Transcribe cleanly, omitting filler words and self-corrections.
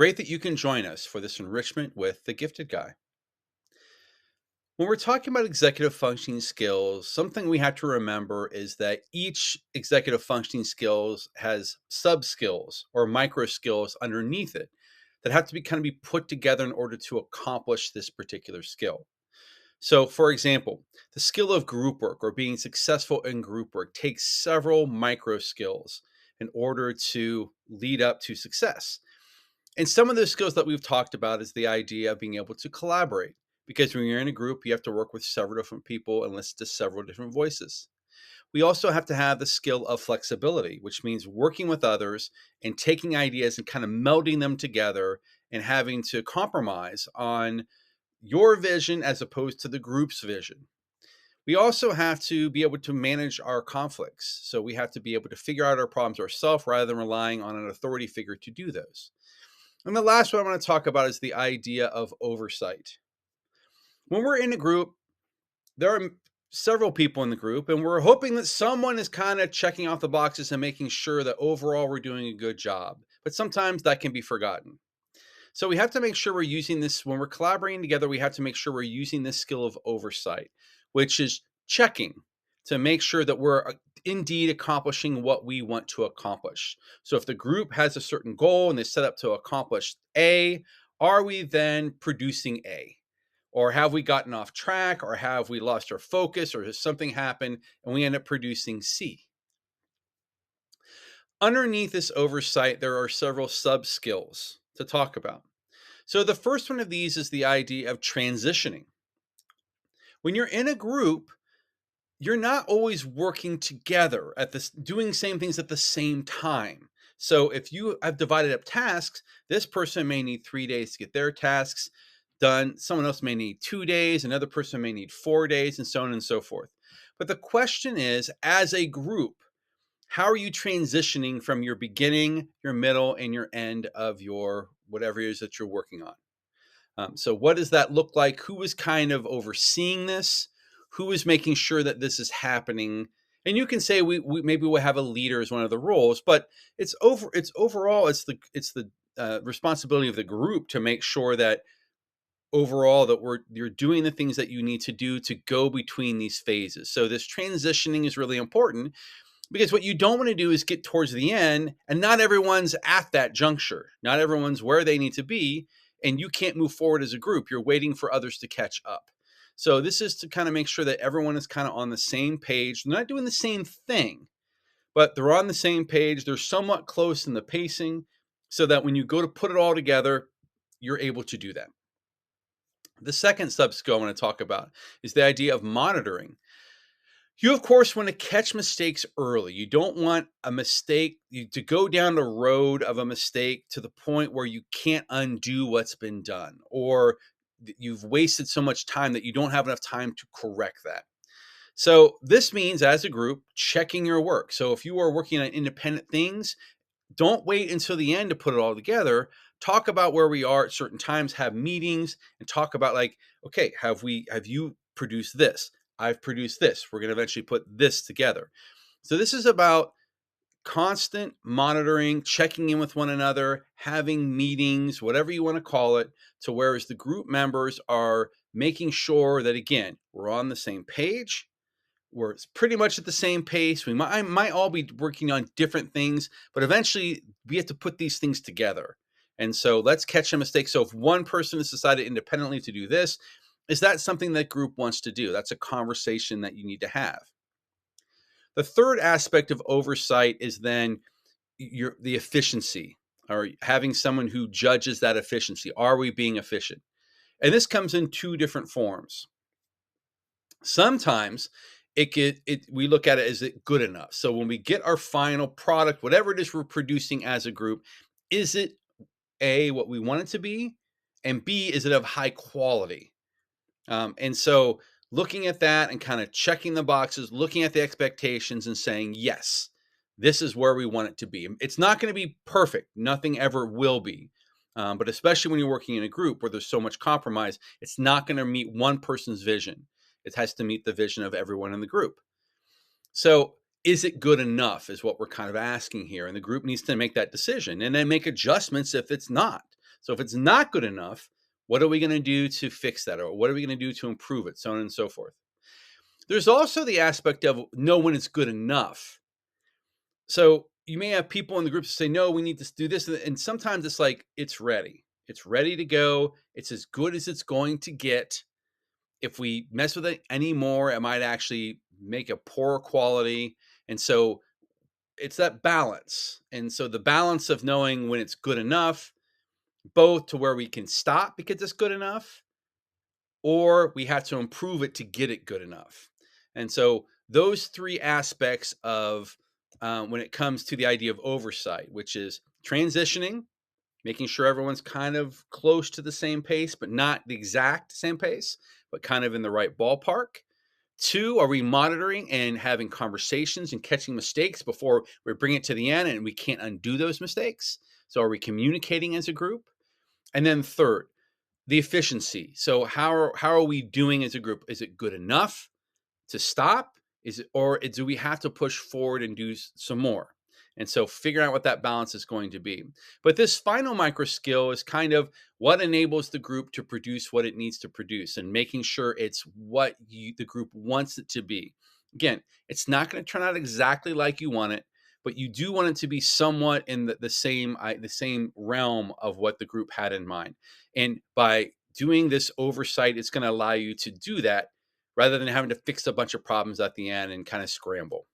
Great that you can join us for this enrichment with the gifted guy. When we're talking about executive functioning skills, something we have to remember is that each executive functioning skills has sub skills or micro skills underneath it that have to be put together in order to accomplish this particular skill. So, for example, the skill of group work or being successful in group work takes several micro skills in order to lead up to success. And some of the skills that we've talked about is the idea of being able to collaborate. Because when you're in a group, you have to work with several different people and listen to several different voices. We also have to have the skill of flexibility, which means working with others and taking ideas and kind of melding them together and having to compromise on your vision as opposed to the group's vision. We also have to be able to manage our conflicts. So we have to be able to figure out our problems ourselves rather than relying on an authority figure to do those. And the last one I want to talk about is the idea of oversight. When we're in a group, there are several people in the group, and we're hoping that someone is kind of checking off the boxes and making sure that overall we're doing a good job. But sometimes that can be forgotten. So we have to make sure we're using this when we're collaborating together. We have to make sure we're using this skill of oversight, which is checking to make sure that we're indeed accomplishing what we want to accomplish. So if the group has a certain goal and they set up to accomplish A, are we then producing A? Or have we gotten off track? Or have we lost our focus? Or has something happened and we end up producing C? Underneath this oversight, there are several sub skills to talk about. So the first one of these is the idea of transitioning. When you're in a group, you're not always working together at this, doing same things at the same time. So if you have divided up tasks, this person may need 3 days to get their tasks done. Someone else may need 2 days. Another person may need 4 days, and so on and so forth. But the question is, as a group, how are you transitioning from your beginning, your middle, and your end of your whatever it is that you're working on? So what does that look like? Who is kind of overseeing this? Who is making sure that this is happening? And you can say we maybe we'll have a leader as one of the roles, but it's the responsibility of the group to make sure that overall that you're doing the things that you need to do to go between these phases. So this transitioning is really important because what you don't want to do is get towards the end and not everyone's at that juncture. Not everyone's where they need to be, and you can't move forward as a group. You're waiting for others to catch up. So this is to kind of make sure that everyone is kind of on the same page. They're not doing the same thing, but they're on the same page. They're somewhat close in the pacing so that when you go to put it all together, you're able to do that. The second sub skill I want to talk about is the idea of monitoring. You, of course, want to catch mistakes early. You don't want a mistake to go down the road of a mistake to the point where you can't undo what's been done, or you've wasted so much time that you don't have enough time to correct that. So this means, as a group, checking your work. So if you are working on independent things, don't wait until the end to put it all together. Talk about where we are at certain times, have meetings, and talk about, like, okay, have you produced this? I've produced this. We're going to eventually put this together. So this is about constant monitoring, checking in with one another, having meetings, whatever you want to call it, to whereas the group members are making sure that, again, we're on the same page. We're pretty much at the same pace. I might all be working on different things, but eventually we have to put these things together. And so let's catch a mistake. So if one person has decided independently to do this, is that something that group wants to do? That's a conversation that you need to have. The third aspect of oversight is then the efficiency, or having someone who judges that efficiency. Are we being efficient? And this comes in two different forms. Sometimes we look at it as it good enough. So when we get our final product, whatever it is we're producing as a group, is it A, what we want it to be? And B, is it of high quality? And so looking at that and kind of checking the boxes, looking at the expectations and saying, yes, this is where we want it to be. It's not going to be perfect. Nothing ever will be. But especially when you're working in a group where there's so much compromise, it's not going to meet one person's vision. It has to meet the vision of everyone in the group. So is it good enough is what we're kind of asking here. And the group needs to make that decision and then make adjustments if it's not. So if it's not good enough, what are we going to do to fix that? Or what are we going to do to improve it? So on and so forth. There's also the aspect of know when it's good enough. So you may have people in the group say, no, we need to do this. And sometimes it's like, it's ready. It's ready to go. It's as good as it's going to get. If we mess with it anymore, it might actually make a poor quality. And so it's that balance. And so the balance of knowing when it's good enough, both to where we can stop because it's good enough, or we have to improve it to get it good enough. And so those three aspects of when it comes to the idea of oversight, which is transitioning, making sure everyone's kind of close to the same pace, but not the exact same pace, but kind of in the right ballpark. Two, are we monitoring and having conversations and catching mistakes before we bring it to the end and we can't undo those mistakes? So are we communicating as a group? And then third, the efficiency. So how are we doing as a group? Is it good enough to stop? Is it, or do we have to push forward and do some more? And so figuring out what that balance is going to be. But this final micro skill is kind of what enables the group to produce what it needs to produce and making sure it's what the group wants it to be. Again, it's not going to turn out exactly like you want it, but you do want it to be somewhat in the same realm of what the group had in mind. And by doing this oversight, it's going to allow you to do that rather than having to fix a bunch of problems at the end and kind of scramble.